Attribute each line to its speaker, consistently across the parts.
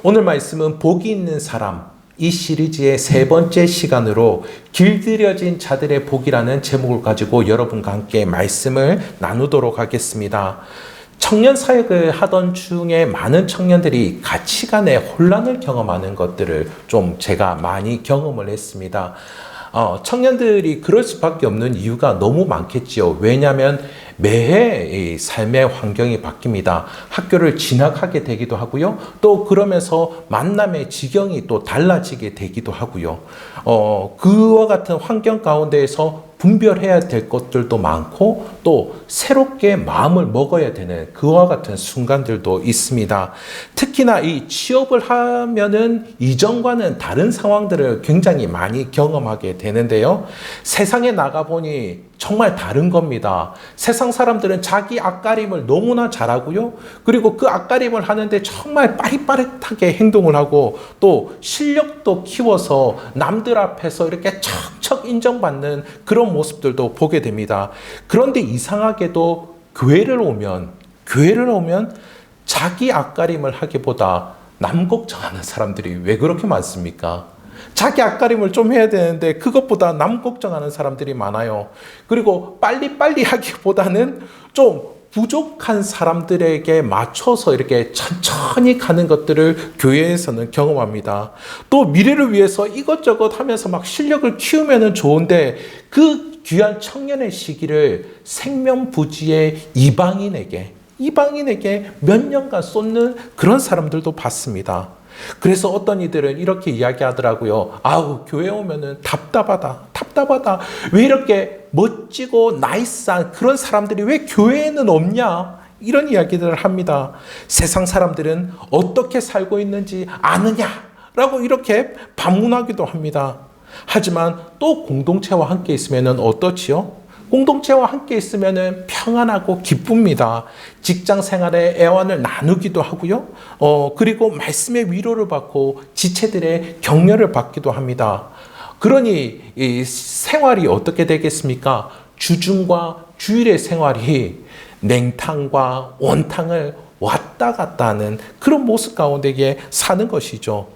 Speaker 1: 오늘 말씀은 복이 있는 사람, 이 시리즈의 세 번째 시간으로 길들여진 자들의 복이라는 제목을 가지고 여러분과 함께 말씀을 나누도록 하겠습니다. 청년 사역을 하던 중에 많은 청년들이 가치관의 혼란을 경험하는 것들을 좀 제가 많이 경험을 했습니다. 청년들이 그럴 수밖에 없는 이유가 너무 많겠지요. 왜냐하면 매해 이 삶의 환경이 바뀝니다. 학교를 진학하게 되기도 하고요. 또 그러면서 만남의 지경이 또 달라지게 되기도 하고요. 그와 같은 환경 가운데에서 분별해야 될 것들도 많고 또 새롭게 마음을 먹어야 되는 그와 같은 순간들도 있습니다. 특히나 이 취업을 하면은 이전과는 다른 상황들을 굉장히 많이 경험하게 되는데요. 세상에 나가보니 정말 다른 겁니다. 세상 사람들은 자기 앞가림을 너무나 잘하고요. 그리고 그 앞가림을 하는데 정말 빠릿빠릿하게 행동을 하고 또 실력도 키워서 남들 앞에서 이렇게 척척 인정받는 그런 모습들도 보게 됩니다. 그런데 이상하게도 교회를 오면 자기 앞가림을 하기보다 남 걱정하는 사람들이 왜 그렇게 많습니까? 자기 앞가림을 좀 해야 되는데 그것보다 남 걱정하는 사람들이 많아요. 그리고 빨리빨리 하기보다는 좀 부족한 사람들에게 맞춰서 이렇게 천천히 가는 것들을 교회에서는 경험합니다. 또 미래를 위해서 이것저것 하면서 막 실력을 키우면 좋은데 그 귀한 청년의 시기를 생명부지의 이방인에게 몇 년간 쏟는 그런 사람들도 봤습니다. 그래서 어떤 이들은 이렇게 이야기하더라고요. 아우, 교회 오면은 답답하다. 왜 이렇게 멋지고 나이스한 그런 사람들이 왜 교회에는 없냐? 이런 이야기들을 합니다. 세상 사람들은 어떻게 살고 있는지 아느냐? 라고 이렇게 반문하기도 합니다. 하지만 또 공동체와 함께 있으면 어떻지요? 공동체와 함께 있으면 평안하고 기쁩니다. 직장 생활의 애환을 나누기도 하고요. 그리고 말씀의 위로를 받고 지체들의 격려를 받기도 합니다. 그러니 이 생활이 어떻게 되겠습니까? 주중과 주일의 생활이 냉탕과 온탕을 왔다 갔다 하는 그런 모습 가운데 사는 것이죠.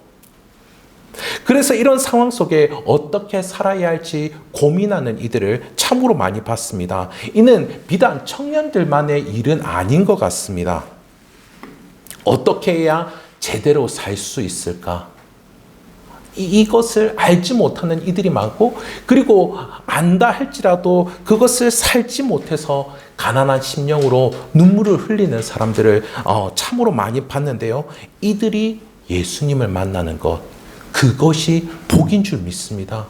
Speaker 1: 그래서 이런 상황 속에 어떻게 살아야 할지 고민하는 이들을 참으로 많이 봤습니다. 이는 비단 청년들만의 일은 아닌 것 같습니다. 어떻게 해야 제대로 살 수 있을까? 이것을 알지 못하는 이들이 많고, 그리고 안다 할지라도 그것을 살지 못해서 가난한 심령으로 눈물을 흘리는 사람들을 참으로 많이 봤는데요. 이들이 예수님을 만나는 것, 그것이 복인 줄 믿습니다.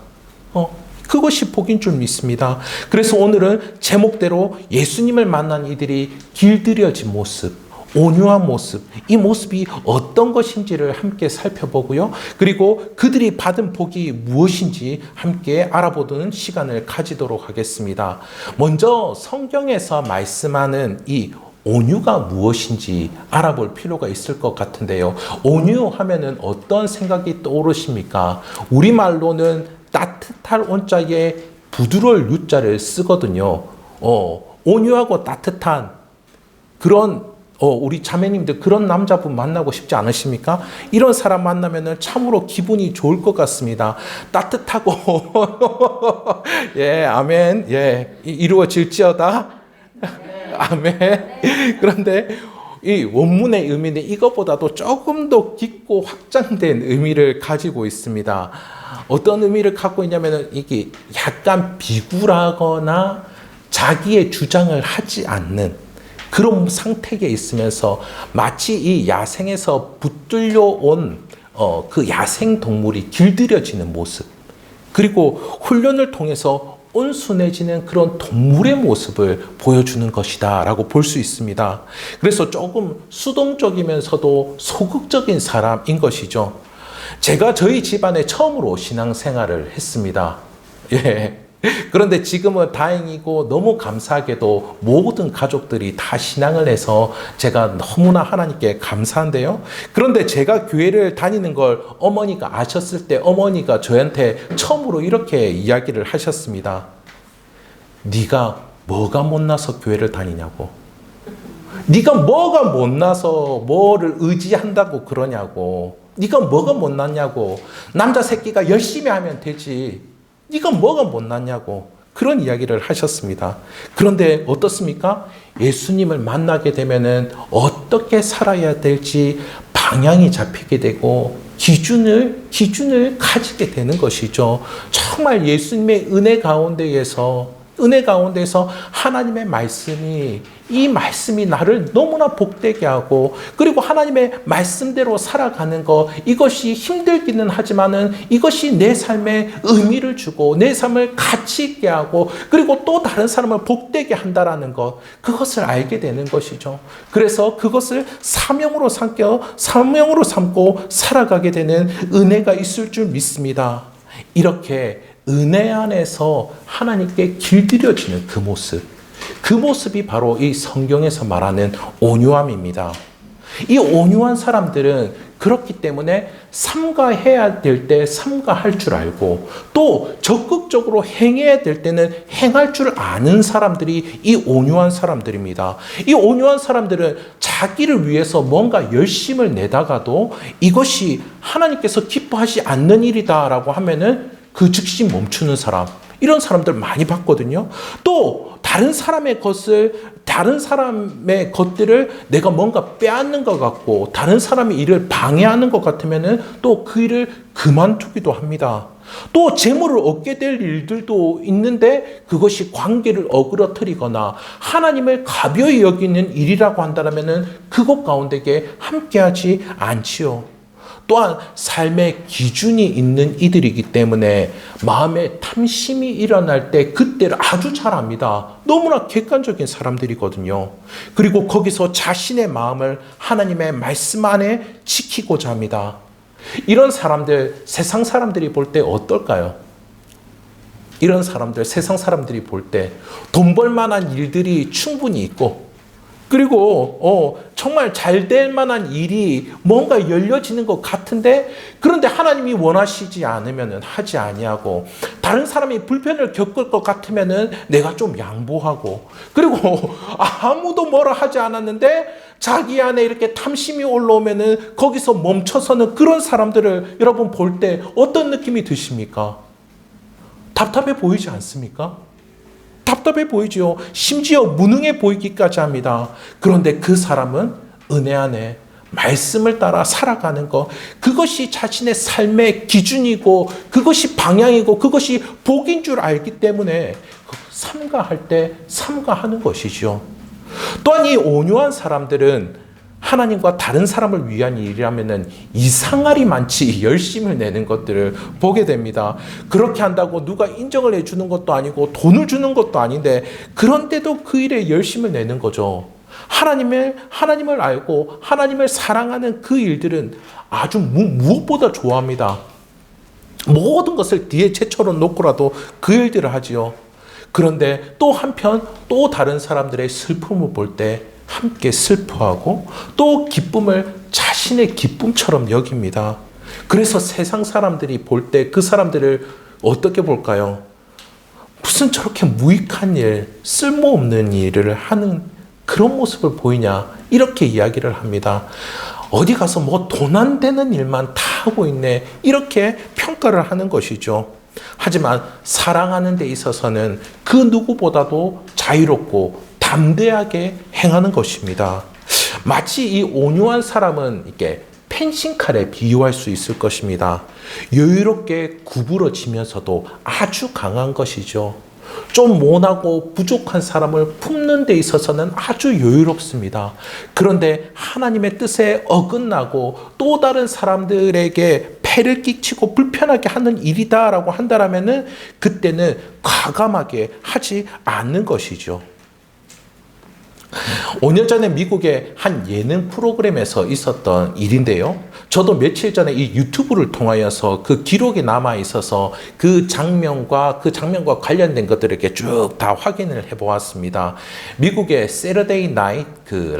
Speaker 1: 그것이 복인 줄 믿습니다. 그래서 오늘은 제목대로 예수님을 만난 이들이 길들여진 모습, 온유한 모습, 이 모습이 어떤 것인지를 함께 살펴보고요. 그리고 그들이 받은 복이 무엇인지 함께 알아보는 시간을 가지도록 하겠습니다. 먼저 성경에서 말씀하는 이 온유가 무엇인지 알아볼 필요가 있을 것 같은데요. 온유 하면은 어떤 생각이 떠오르십니까? 우리말로는 따뜻할 온자에 부드러울 유자를 쓰거든요. 온유하고 따뜻한 그런 우리 자매님들 그런 남자분 만나고 싶지 않으십니까? 이런 사람 만나면은 참으로 기분이 좋을 것 같습니다. 따뜻하고 예, 아멘. 예, 이루어질지어다. 아멘. 그런데 이 원문의 의미는 이것보다도 조금 더 깊고 확장된 의미를 가지고 있습니다. 어떤 의미를 갖고 있냐면은 이게 약간 비굴하거나 자기의 주장을 하지 않는 그런 상태에 있으면서 마치 이 야생에서 붙들려 온 그 야생 동물이 길들여지는 모습, 그리고 훈련을 통해서 온순해지는 그런 동물의 모습을 보여주는 것이다 라고 볼 수 있습니다. 그래서 조금 수동적이면서도 소극적인 사람인 것이죠. 제가 저희 집안에 처음으로 신앙생활을 했습니다. 예. 그런데 지금은 다행이고 너무 감사하게도 모든 가족들이 다 신앙을 해서 제가 너무나 하나님께 감사한데요. 그런데 제가 교회를 다니는 걸 어머니가 아셨을 때 어머니가 저한테 처음으로 이렇게 이야기를 하셨습니다. 네가 뭐가 못나서 교회를 다니냐고. 네가 뭐가 못나서 뭐를 의지한다고 그러냐고. 네가 뭐가 못났냐고. 남자 새끼가 열심히 하면 되지. 네가 뭐가 못났냐고. 그런 이야기를 하셨습니다. 그런데 어떻습니까? 예수님을 만나게 되면은 어떻게 살아야 될지 방향이 잡히게 되고 기준을 가지게 되는 것이죠. 정말 예수님의 은혜 가운데에서 하나님의 말씀이, 이 말씀이 나를 너무나 복되게 하고, 그리고 하나님의 말씀대로 살아가는 것, 이것이 힘들기는 하지만은 이것이 내 삶에 의미를 주고 내 삶을 가치 있게 하고, 그리고 또 다른 사람을 복되게 한다라는 것, 그것을 알게 되는 것이죠. 그래서 그것을 사명으로 삼고 살아가게 되는 은혜가 있을 줄 믿습니다. 이렇게 은혜 안에서 하나님께 길들여지는 그 모습이 바로 이 성경에서 말하는 온유함입니다. 이 온유한 사람들은 그렇기 때문에 삼가해야 될 때 삼가할 줄 알고, 또 적극적으로 행해야 될 때는 행할 줄 아는 사람들이 이 온유한 사람들입니다. 이 온유한 사람들은 자기를 위해서 뭔가 열심을 내다가도 이것이 하나님께서 기뻐하지 않는 일이다라고 하면은 그 즉시 멈추는 사람, 이런 사람들 많이 봤거든요. 또 다른 사람의 것들을 내가 뭔가 빼앗는 것 같고 다른 사람의 일을 방해하는 것 같으면은 또 그 일을 그만두기도 합니다. 또 재물을 얻게 될 일들도 있는데 그것이 관계를 어그러뜨리거나 하나님을 가벼이 여기는 일이라고 한다면은 그것 가운데에 함께하지 않지요. 또한 삶의 기준이 있는 이들이기 때문에 마음에 탐심이 일어날 때 그때를 아주 잘 압니다. 너무나 객관적인 사람들이거든요. 그리고 거기서 자신의 마음을 하나님의 말씀 안에 지키고자 합니다. 이런 사람들, 세상 사람들이 볼 때 어떨까요? 이런 사람들, 세상 사람들이 볼 때 돈 벌 만한 일들이 충분히 있고, 그리고 정말 잘 될 만한 일이 뭔가 열려지는 것 같은데, 그런데 하나님이 원하시지 않으면 하지 아니하고, 다른 사람이 불편을 겪을 것 같으면 내가 좀 양보하고, 그리고 아무도 뭐라 하지 않았는데 자기 안에 이렇게 탐심이 올라오면 거기서 멈춰서는 그런 사람들을 여러분 볼 때 어떤 느낌이 드십니까? 답답해 보이지 않습니까? 답답해 보이지요. 심지어 무능해 보이기까지 합니다. 그런데 그 사람은 은혜 안에 말씀을 따라 살아가는 것, 그것이 자신의 삶의 기준이고 그것이 방향이고 그것이 복인 줄 알기 때문에 삼가할 때 삼가하는 것이죠. 또한 이 온유한 사람들은 하나님과 다른 사람을 위한 일이라면 이상하리 많지 열심을 내는 것들을 보게 됩니다. 그렇게 한다고 누가 인정을 해주는 것도 아니고 돈을 주는 것도 아닌데, 그런데도 그 일에 열심을 내는 거죠. 하나님을 알고 하나님을 사랑하는 그 일들은 아주 무엇보다 좋아합니다. 모든 것을 뒤에 제쳐로 놓고라도 그 일들을 하지요. 그런데 또 한편 또 다른 사람들의 슬픔을 볼 때 함께 슬퍼하고 또 기쁨을 자신의 기쁨처럼 여깁니다. 그래서 세상 사람들이 볼 때 그 사람들을 어떻게 볼까요? 무슨 저렇게 무익한 일, 쓸모없는 일을 하는 그런 모습을 보이냐, 이렇게 이야기를 합니다. 어디 가서 뭐 돈 안 되는 일만 다 하고 있네, 이렇게 평가를 하는 것이죠. 하지만 사랑하는 데 있어서는 그 누구보다도 자유롭고 담대하게 행하는 것입니다. 마치 이 온유한 사람은 이렇게 펜싱칼에 비유할 수 있을 것입니다. 여유롭게 구부러지면서도 아주 강한 것이죠. 좀 모나고 부족한 사람을 품는 데 있어서는 아주 여유롭습니다. 그런데 하나님의 뜻에 어긋나고 또 다른 사람들에게 폐를 끼치고 불편하게 하는 일이다라고 한다면은 그때는 과감하게 하지 않는 것이죠. 5년 전에 미국의 한 예능 프로그램에서 있었던 일인데요. 저도 며칠 전에 이 유튜브를 통하여서 그 기록이 남아 있어서 그 장면과 관련된 것들을 이렇게 쭉 다 확인을 해보았습니다. 미국의 세러데이 나이트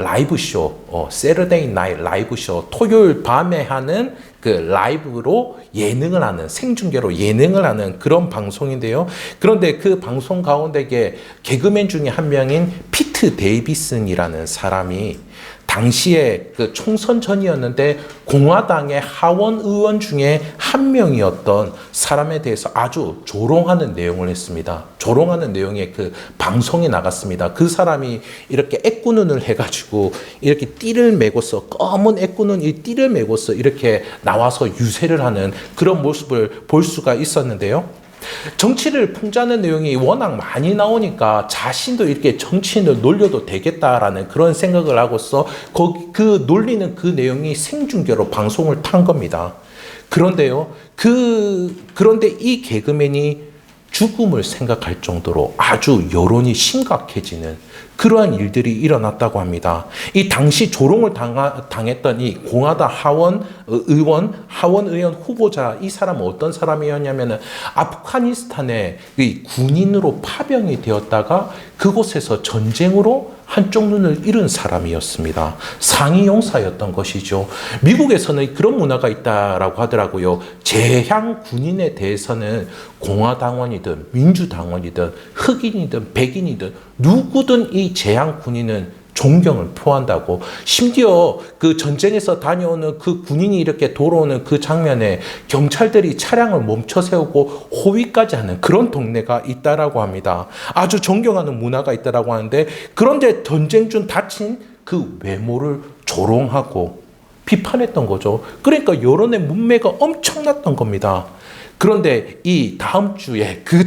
Speaker 1: 세러데이 나이트 라이브 쇼, 토요일 밤에 하는 그 라이브로 예능을 하는, 생중계로 예능을 하는 그런 방송인데요. 그런데 그 방송 가운데 개그맨 중에 한 명인 피트 데이비슨이라는 사람이 당시에 그 총선 전이었는데 공화당의 하원 의원 중에 한 명이었던 사람에 대해서 아주 조롱하는 내용을 했습니다. 조롱하는 내용의 그 방송이 나갔습니다. 그 사람이 이렇게 애꾸눈을 해가지고 이렇게 띠를 메고서 검은 애꾸눈 이 띠를 메고서 이렇게 나와서 유세를 하는 그런 모습을 볼 수가 있었는데요. 정치를 풍자하는 내용이 워낙 많이 나오니까 자신도 이렇게 정치인을 놀려도 되겠다라는 그런 생각을 하고서 그 놀리는 그 내용이 생중계로 방송을 탄 겁니다. 그런데요, 그런데 이 개그맨이 죽음을 생각할 정도로 아주 여론이 심각해지는 그러한 일들이 일어났다고 합니다. 이 당시 조롱을 당했던 이 공화당 하원 의원 후보자, 이 사람은 어떤 사람이었냐면은 아프가니스탄의 이 군인으로 파병이 되었다가 그곳에서 전쟁으로 한쪽 눈을 잃은 사람이었습니다. 상위 용사였던 것이죠. 미국에서는 그런 문화가 있다라고 하더라고요. 재향 군인에 대해서는 공화당원이든 민주당원이든 흑인이든 백인이든 누구든 이 재향 군인은 존경을 표한다고. 심지어 그 전쟁에서 다녀오는 그 군인이 이렇게 돌아오는 그 장면에 경찰들이 차량을 멈춰 세우고 호위까지 하는 그런 동네가 있다라고 합니다. 아주 존경하는 문화가 있다라고 하는데, 그런데 전쟁 중 다친 그 외모를 조롱하고 비판했던 거죠. 그러니까 여론의 문매가 엄청났던 겁니다. 그런데 그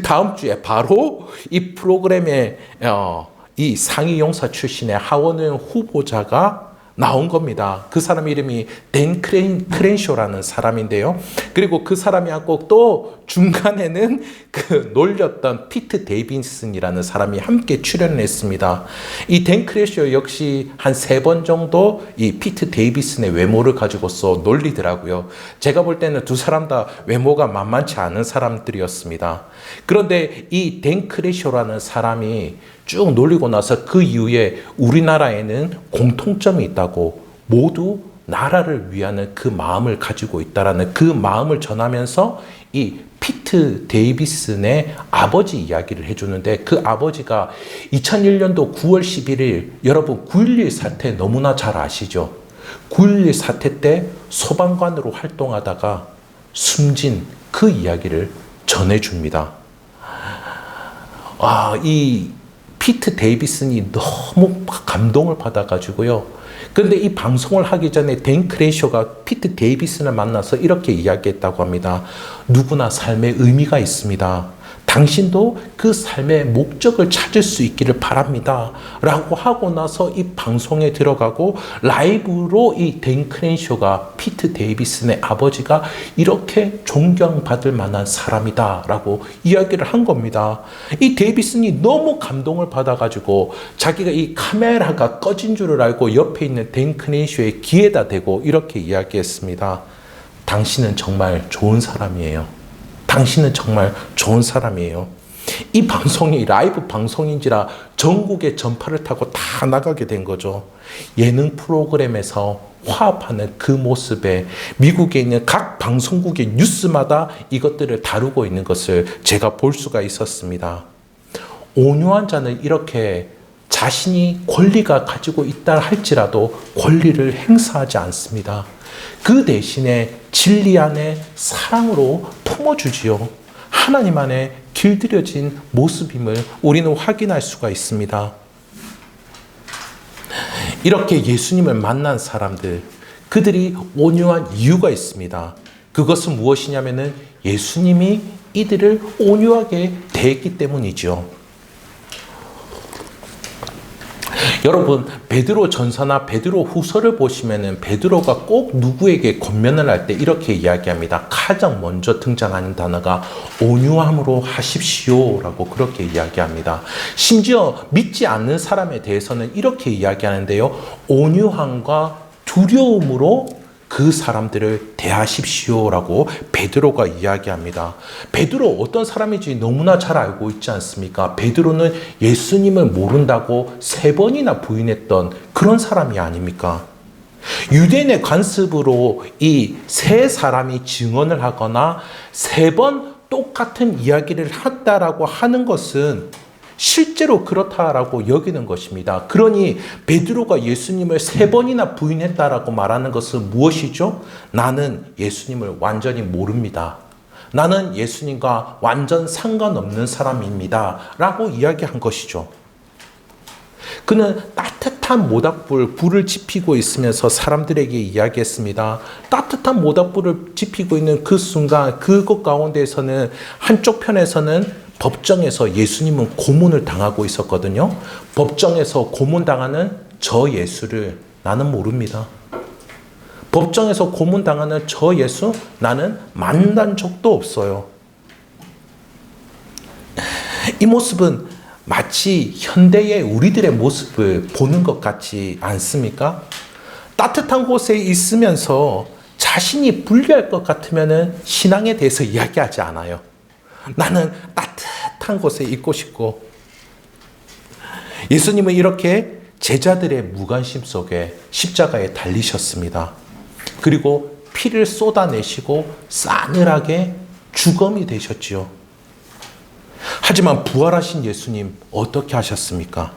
Speaker 1: 다음 주에 바로 이 프로그램에 이 상위 용사 출신의 하원의원 후보자가 나온 겁니다. 그 사람 이름이 댄 크렌쇼라는 사람인데요. 그리고 그 사람이 하고 또 중간에는 그 놀렸던 피트 데이비슨이라는 사람이 함께 출연을 했습니다. 이 댄 크렌쇼 역시 한 3번 정도 이 피트 데이비슨의 외모를 가지고서 놀리더라고요. 제가 볼 때는 두 사람 다 외모가 만만치 않은 사람들이었습니다. 그런데 이 댄 크렌쇼라는 사람이 쭉 놀리고 나서 그 이후에 우리나라에는 공통점이 있다고, 모두 나라를 위하는 그 마음을 가지고 있다라는 그 마음을 전하면서 이 피트 데이비슨의 아버지 이야기를 해주는데, 그 아버지가 2001년도 9월 11일, 여러분 9.11 사태 너무나 잘 아시죠? 9.11 사태 때 소방관으로 활동하다가 숨진 그 이야기를 전해줍니다. 이 피트 데이비슨이 너무 감동을 받아가지고요. 그런데 이 방송을 하기 전에 댄 크렌쇼가 피트 데이비슨을 만나서 이렇게 이야기했다고 합니다. 누구나 삶에 의미가 있습니다. 당신도 그 삶의 목적을 찾을 수 있기를 바랍니다. 라고 하고 나서 이 방송에 들어가고 라이브로 이 댄 크렌쇼가 피트 데이비슨의 아버지가 이렇게 존경받을 만한 사람이다 라고 이야기를 한 겁니다. 이 데이비슨이 너무 감동을 받아가지고 자기가 이 카메라가 꺼진 줄을 알고 옆에 있는 댄 크렌쇼의 귀에다 대고 이렇게 이야기했습니다. 당신은 정말 좋은 사람이에요. 당신은 정말 좋은 사람이에요. 이 방송이 라이브 방송인지라 전국에 전파를 타고 다 나가게 된 거죠. 예능 프로그램에서 화합하는 그 모습에 미국에 있는 각 방송국의 뉴스마다 이것들을 다루고 있는 것을 제가 볼 수가 있었습니다. 온유한 자는 이렇게 자신이 권리가 가지고 있다 할지라도 권리를 행사하지 않습니다. 그 대신에 진리 안에 사랑으로 품어주지요. 하나님 안에 길들여진 모습임을 우리는 확인할 수가 있습니다. 이렇게 예수님을 만난 사람들, 그들이 온유한 이유가 있습니다. 그것은 무엇이냐면은 예수님이 이들을 온유하게 대했기 때문이죠. 여러분, 베드로 전서나 베드로 후서를 보시면은 베드로가 꼭 누구에게 권면을 할 때 이렇게 이야기합니다. 가장 먼저 등장하는 단어가 온유함으로 하십시오라고 그렇게 이야기합니다. 심지어 믿지 않는 사람에 대해서는 이렇게 이야기하는데요. 온유함과 두려움으로 그 사람들을 대하십시오라고 베드로가 이야기합니다. 베드로 어떤 사람인지 너무나 잘 알고 있지 않습니까? 베드로는 예수님을 모른다고 3번이나 부인했던 그런 사람이 아닙니까? 유대인의 관습으로 이 3사람이 증언을 하거나 3번 똑같은 이야기를 했다라고 하는 것은 실제로 그렇다라고 여기는 것입니다. 그러니 베드로가 예수님을 3번이나 부인했다라고 말하는 것은 무엇이죠? 나는 예수님을 완전히 모릅니다. 나는 예수님과 완전 상관없는 사람입니다. 라고 이야기한 것이죠. 그는 따뜻한 모닥불, 불을 지피고 있으면서 사람들에게 이야기했습니다. 따뜻한 모닥불을 지피고 있는 그 순간 그곳 가운데에서는 한쪽 편에서는 법정에서 예수님은 고문을 당하고 있었거든요. 법정에서 고문당하는 저 예수를 나는 모릅니다. 법정에서 고문당하는 저 예수 나는 만난 적도 없어요. 이 모습은 마치 현대의 우리들의 모습을 보는 것 같지 않습니까? 따뜻한 곳에 있으면서 자신이 불리할 것 같으면 신앙에 대해서 이야기하지 않아요. 나는 따뜻한 곳에 있고 싶고. 예수님은 이렇게 제자들의 무관심 속에 십자가에 달리셨습니다. 그리고 피를 쏟아내시고 싸늘하게 주검이 되셨지요. 하지만 부활하신 예수님 어떻게 하셨습니까?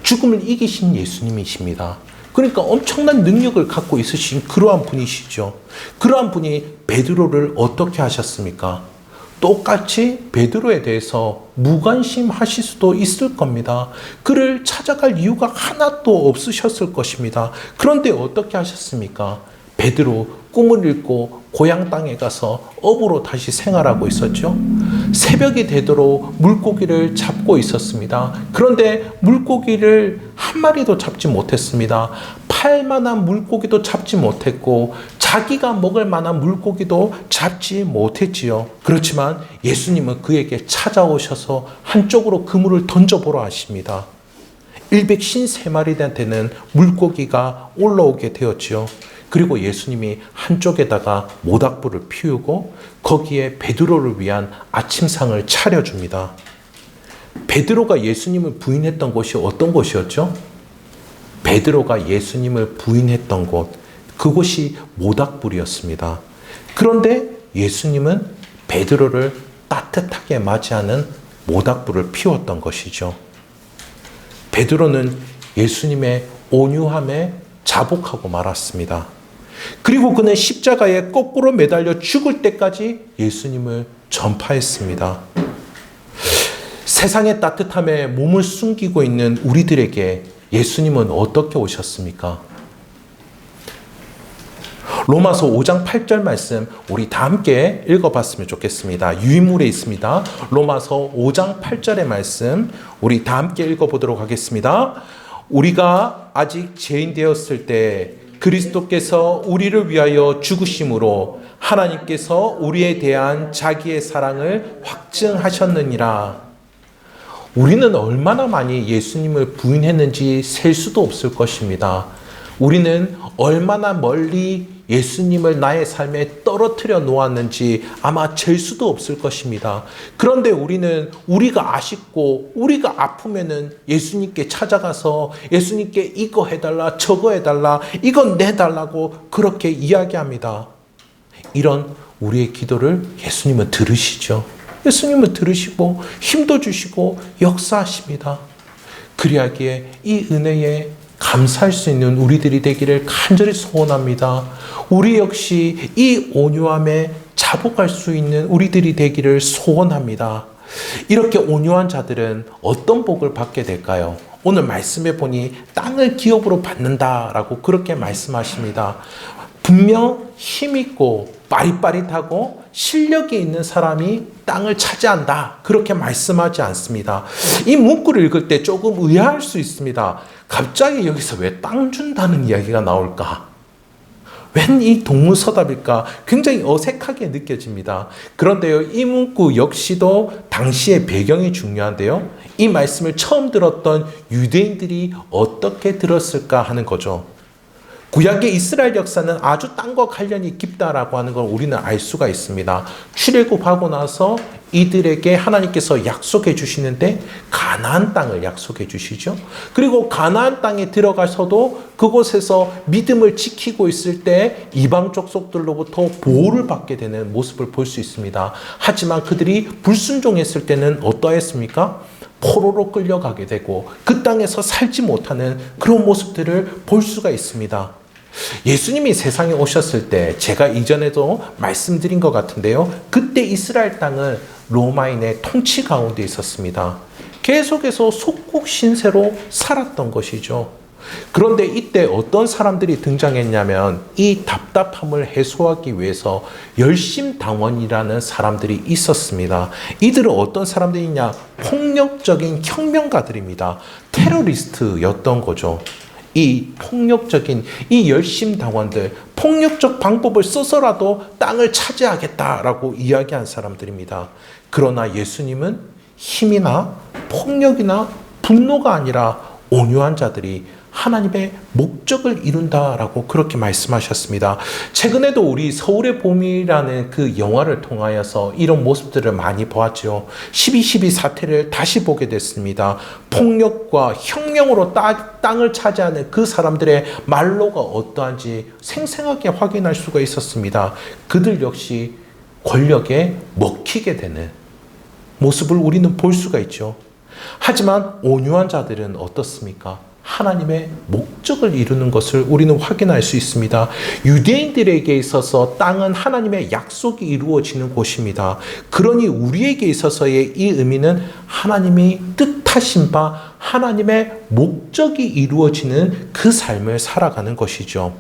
Speaker 1: 죽음을 이기신 예수님이십니다. 그러니까 엄청난 능력을 갖고 있으신 그러한 분이시죠. 그러한 분이 베드로를 어떻게 하셨습니까? 똑같이 베드로에 대해서 무관심하실 수도 있을 겁니다. 그를 찾아갈 이유가 하나도 없으셨을 것입니다. 그런데 어떻게 하셨습니까? 베드로 꿈을 잃고 고향 땅에 가서 어부로 다시 생활하고 있었죠. 새벽이 되도록 물고기를 잡고 있었습니다. 그런데 물고기를 한 마리도 잡지 못했습니다. 팔 만한 물고기도 잡지 못했고 자기가 먹을 만한 물고기도 잡지 못했지요. 그렇지만 예수님은 그에게 찾아오셔서 한쪽으로 그물을 던져보라 하십니다. 153마리한테는 물고기가 올라오게 되었지요. 그리고 예수님이 한쪽에다가 모닥불을 피우고 거기에 베드로를 위한 아침상을 차려줍니다. 베드로가 예수님을 부인했던 곳이 어떤 곳이었죠? 베드로가 예수님을 부인했던 곳, 그곳이 모닥불이었습니다. 그런데 예수님은 베드로를 따뜻하게 맞이하는 모닥불을 피웠던 것이죠. 베드로는 예수님의 온유함에 자복하고 말았습니다. 그리고 그는 십자가에 거꾸로 매달려 죽을 때까지 예수님을 전파했습니다. 세상의 따뜻함에 몸을 숨기고 있는 우리들에게 예수님은 어떻게 오셨습니까? 로마서 5장 8절 말씀 우리 다 함께 읽어봤으면 좋겠습니다. 유인물에 있습니다. 로마서 5장 8절의 말씀 우리 다 함께 읽어보도록 하겠습니다. 우리가 아직 죄인 되었을 때 그리스도께서 우리를 위하여 죽으심으로 하나님께서 우리에 대한 자기의 사랑을 확증하셨느니라. 우리는 얼마나 많이 예수님을 부인했는지 셀 수도 없을 것입니다. 우리는 얼마나 멀리 예수님을 나의 삶에 떨어뜨려 놓았는지 아마 잴 수도 없을 것입니다. 그런데 우리는 우리가 아쉽고 우리가 아프면은 예수님께 찾아가서 예수님께 이거 해달라 저거 해달라 이건 내달라고 그렇게 이야기합니다. 이런 우리의 기도를 예수님은 들으시죠. 예수님은 들으시고 힘도 주시고 역사하십니다. 그리하기에 이 은혜에 감사할 수 있는 우리들이 되기를 간절히 소원합니다. 우리 역시 이 온유함에 자복할 수 있는 우리들이 되기를 소원합니다. 이렇게 온유한 자들은 어떤 복을 받게 될까요? 오늘 말씀에 보니 땅을 기업으로 받는다라고 그렇게 말씀하십니다. 분명 힘있고 빠릿빠릿하고 실력이 있는 사람이 땅을 차지한다 그렇게 말씀하지 않습니다. 이 문구를 읽을 때 조금 의아할 수 있습니다. 갑자기 여기서 왜 땅 준다는 이야기가 나올까? 웬 이 동문서답일까? 굉장히 어색하게 느껴집니다. 그런데요, 이 문구 역시도 당시의 배경이 중요한데요. 이 말씀을 처음 들었던 유대인들이 어떻게 들었을까 하는 거죠. 구약의 이스라엘 역사는 아주 땅과 관련이 깊다라고 하는 걸 우리는 알 수가 있습니다. 출애굽하고 나서 이들에게 하나님께서 약속해 주시는데 가나안 땅을 약속해 주시죠. 그리고 가나안 땅에 들어가서도 그곳에서 믿음을 지키고 있을 때 이방 족속들로부터 보호를 받게 되는 모습을 볼 수 있습니다. 하지만 그들이 불순종했을 때는 어떠했습니까? 포로로 끌려가게 되고 그 땅에서 살지 못하는 그런 모습들을 볼 수가 있습니다. 예수님이 세상에 오셨을 때 제가 이전에도 말씀드린 것 같은데요. 그때 이스라엘 땅은 로마인의 통치 가운데 있었습니다. 계속해서 속국 신세로 살았던 것이죠. 그런데 이때 어떤 사람들이 등장했냐면 이 답답함을 해소하기 위해서 열심당원이라는 사람들이 있었습니다. 이들은 어떤 사람들이냐? 폭력적인 혁명가들입니다. 테러리스트였던 거죠. 이 폭력적인 이 열심당원들, 폭력적 방법을 써서라도 땅을 차지하겠다라고 이야기한 사람들입니다. 그러나 예수님은 힘이나 폭력이나 분노가 아니라 온유한 자들이 하나님의 목적을 이룬다라고 그렇게 말씀하셨습니다. 최근에도 우리 서울의 봄이라는 그 영화를 통하여서 이런 모습들을 많이 보았죠. 12.12 사태를 다시 보게 됐습니다. 폭력과 혁명으로 땅을 차지하는 그 사람들의 말로가 어떠한지 생생하게 확인할 수가 있었습니다. 그들 역시 권력에 먹히게 되는 모습을 우리는 볼 수가 있죠. 하지만 온유한 자들은 어떻습니까? 하나님의 목적을 이루는 것을 우리는 확인할 수 있습니다. 유대인들에게 있어서 땅은 하나님의 약속이 이루어지는 곳입니다. 그러니 우리에게 있어서의 이 의미는 하나님이 뜻하신 바 하나님의 목적이 이루어지는 그 삶을 살아가는 것이죠.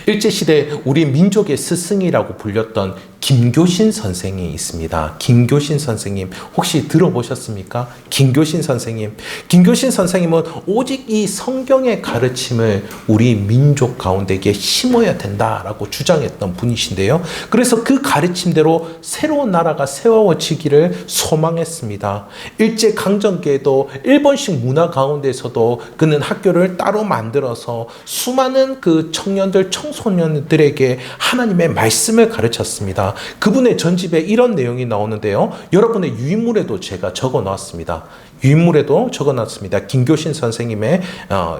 Speaker 1: 일제시대 우리 민족의 스승이라고 불렸던 김교신 선생이 있습니다. 김교신 선생님 혹시 들어보셨습니까? 김교신 선생님. 김교신 선생님은 오직 이 성경의 가르침을 우리 민족 가운데에 심어야 된다라고 주장했던 분이신데요. 그래서 그 가르침대로 새로운 나라가 세워지기를 소망했습니다. 일제강점기에도 일본식 문화 가운데서도 그는 학교를 따로 만들어서 수많은 그 청년들, 청소년들에게 하나님의 말씀을 가르쳤습니다. 그분의 전집에 이런 내용이 나오는데요. 여러분의 유인물에도 제가 적어놨습니다. 유인물에도 적어놨습니다. 김교신 선생님의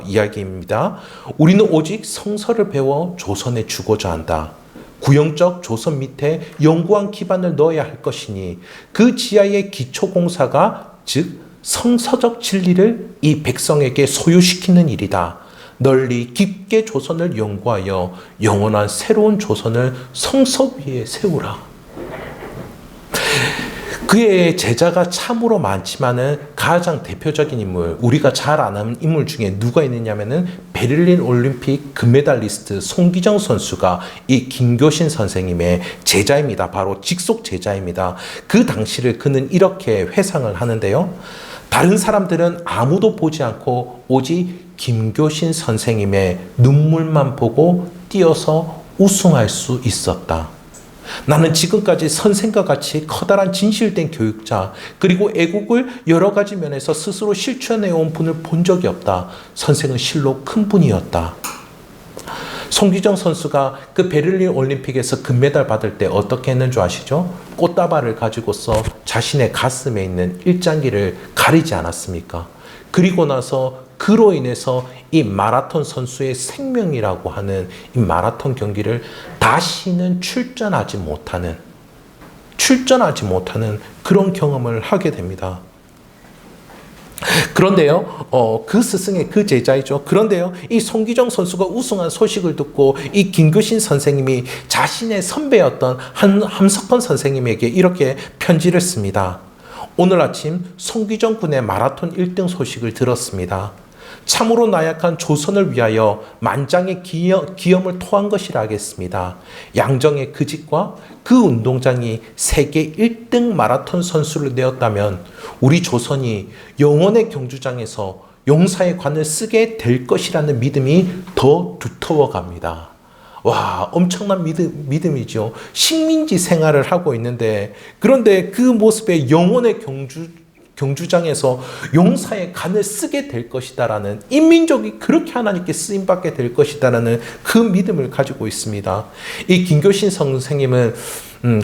Speaker 1: 이야기입니다. 우리는 오직 성서를 배워 조선에 주고자 한다. 구형적 조선 밑에 영구한 기반을 넣어야 할 것이니 그 지하의 기초공사가 즉 성서적 진리를 이 백성에게 소유시키는 일이다. 널리 깊게 조선을 연구하여 영원한 새로운 조선을 성서 위에 세우라. 그의 제자가 참으로 많지만은 가장 대표적인 인물, 우리가 잘 아는 인물 중에 누가 있느냐면은 베를린 올림픽 금메달리스트 송기정 선수가 이 김교신 선생님의 제자입니다. 바로 직속 제자입니다. 그 당시를 그는 이렇게 회상을 하는데요. 다른 사람들은 아무도 보지 않고 오직 김교신 선생님의 눈물만 보고 뛰어서 우승할 수 있었다. 나는 지금까지 선생과 같이 커다란 진실된 교육자 그리고 애국을 여러 가지 면에서 스스로 실천해온 분을 본 적이 없다. 선생은 실로 큰 분이었다. 송기정 선수가 그 베를린 올림픽에서 금메달 받을 때 어떻게 했는 줄 아시죠? 꽃다발을 가지고서 자신의 가슴에 있는 일장기를 가리지 않았습니까? 그리고 나서 그로 인해서 이 마라톤 선수의 생명이라고 하는 이 마라톤 경기를 다시는 출전하지 못하는 그런 경험을 하게 됩니다. 그런데요, 그 스승의 그 제자이죠. 그런데요, 이 송기정 선수가 우승한 소식을 듣고 이 김교신 선생님이 자신의 선배였던 함석헌 선생님에게 이렇게 편지를 씁니다. 오늘 아침 송기정 군의 마라톤 1등 소식을 들었습니다. 참으로 나약한 조선을 위하여 만장의 기염을 토한 것이라 하겠습니다. 양정의 그 집과 그 운동장이 세계 1등 마라톤 선수를 내었다면 우리 조선이 영원의 경주장에서 용사의 관을 쓰게 될 것이라는 믿음이 더 두터워 갑니다. 와, 엄청난 믿음이죠. 식민지 생활을 하고 있는데, 그런데 그 모습에 영원의 경주장에서 용사의 간을 쓰게 될 것이다라는, 인민족이 그렇게 하나님께 쓰임받게 될 것이다라는 그 믿음을 가지고 있습니다. 이 김교신 선생님은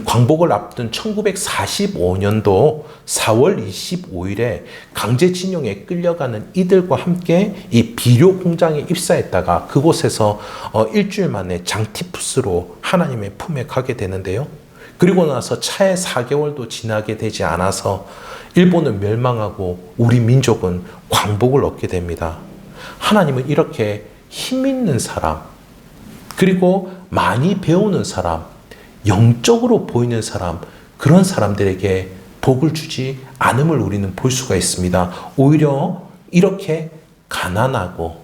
Speaker 1: 광복을 앞둔 1945년도 4월 25일에 강제징용에 끌려가는 이들과 함께 이 비료 공장에 입사했다가 그곳에서 일주일 만에 장티푸스로 하나님의 품에 가게 되는데요. 그리고 나서 차에 4개월도 지나게 되지 않아서 일본은 멸망하고 우리 민족은 광복을 얻게 됩니다. 하나님은 이렇게 힘 있는 사람, 그리고 많이 배우는 사람, 영적으로 보이는 사람, 그런 사람들에게 복을 주지 않음을 우리는 볼 수가 있습니다. 오히려 이렇게 가난하고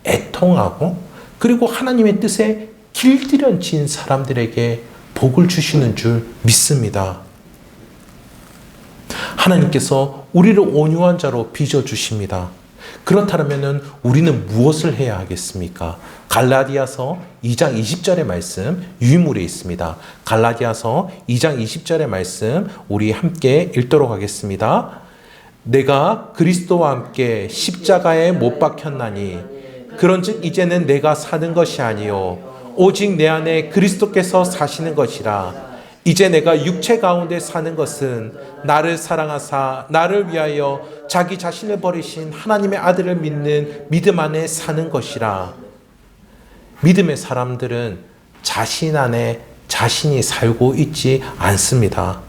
Speaker 1: 애통하고 그리고 하나님의 뜻에 길들여진 사람들에게 복을 주시는 줄 믿습니다. 하나님께서 우리를 온유한 자로 빚어주십니다. 그렇다면 우리는 무엇을 해야 하겠습니까? 갈라디아서 2장 20절의 말씀 유인물에 있습니다. 갈라디아서 2장 20절의 말씀 우리 함께 읽도록 하겠습니다. 내가 그리스도와 함께 십자가에 못 박혔나니 그런즉 이제는 내가 사는 것이 아니요 오직 내 안에 그리스도께서 사시는 것이라. 이제 내가 육체 가운데 사는 것은 나를 사랑하사 나를 위하여 자기 자신을 버리신 하나님의 아들을 믿는 믿음 안에 사는 것이라. 믿음의 사람들은 자신 안에 자신이 살고 있지 않습니다.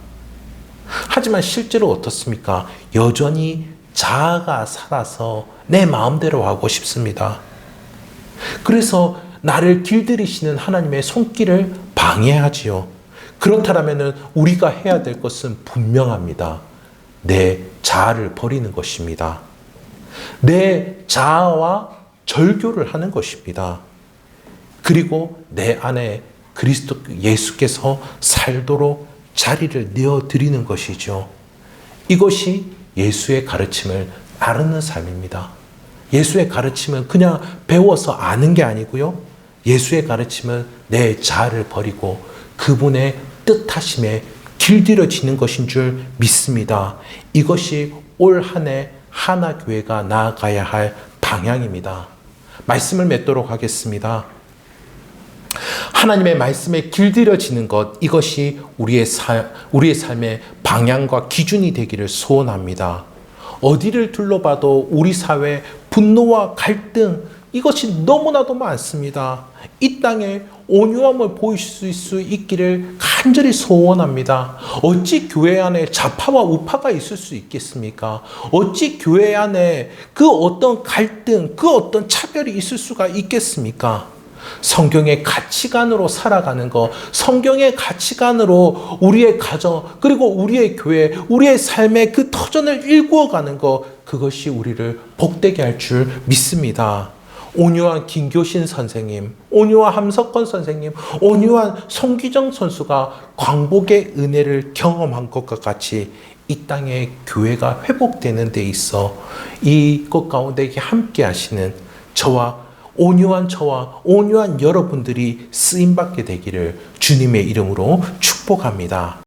Speaker 1: 하지만 실제로 어떻습니까? 여전히 자아가 살아서 내 마음대로 하고 싶습니다. 그래서 나를 길들이시는 하나님의 손길을 방해하지요. 그렇다면 우리가 해야 될 것은 분명합니다. 내 자아를 버리는 것입니다. 내 자아와 절교를 하는 것입니다. 그리고 내 안에 그리스도 예수께서 살도록 자리를 내어드리는 것이죠. 이것이 예수의 가르침을 따르는 삶입니다. 예수의 가르침은 그냥 배워서 아는 게 아니고요. 예수의 가르침은 내 자아를 버리고 그분의 뜻하심에 길들여지는 것인 줄 믿습니다. 이것이 올 한 해 하나교회가 나아가야 할 방향입니다. 말씀을 맺도록 하겠습니다. 하나님의 말씀에 길들여지는 것, 이것이 우리의 삶의 방향과 기준이 되기를 소원합니다. 어디를 둘러봐도 우리 사회 분노와 갈등, 이것이 너무나도 많습니다. 이 땅에 온유함을 보이실 수 있기를 간절히 소원합니다. 어찌 교회 안에 좌파와 우파가 있을 수 있겠습니까? 어찌 교회 안에 그 어떤 갈등, 그 어떤 차별이 있을 수가 있겠습니까? 성경의 가치관으로 살아가는 것, 성경의 가치관으로 우리의 가정, 그리고 우리의 교회, 우리의 삶의 그 터전을 일구어가는 것, 그것이 우리를 복되게 할 줄 믿습니다. 온유한 김교신 선생님, 온유한 함석권 선생님, 온유한 송기정 선수가 광복의 은혜를 경험한 것과 같이 이 땅의 교회가 회복되는 데 있어 이것 가운데 함께 하시는 저와 온유한 여러분들이 쓰임받게 되기를 주님의 이름으로 축복합니다.